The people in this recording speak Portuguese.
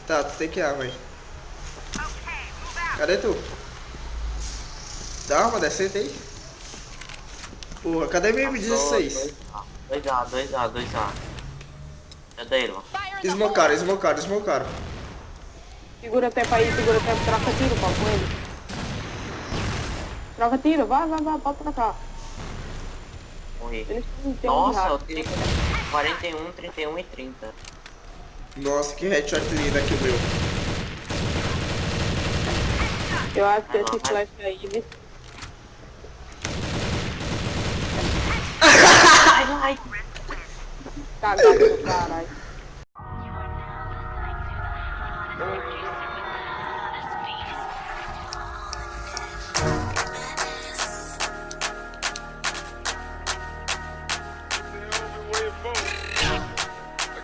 Tá, tu tem que ir, velho. Cadê tu? Dá uma arma decente aí? Porra, cadê meu M16? 2A, 2A, 2A. Cadê ele? Smocaram, smocaram, smocaram. Segura tempo aí, segura tempo, troca tiro, pô, com ele. Troca tiro, vai, pode trocar. Morri. Eles têm um Nossa, eu rato. tenho 41, 31 e 30. Nossa, que headshot lindo aqui, meu. Eu acho que Vai lá, esse vai. flash aí, viu? Vai, vai. Cagado do caralho.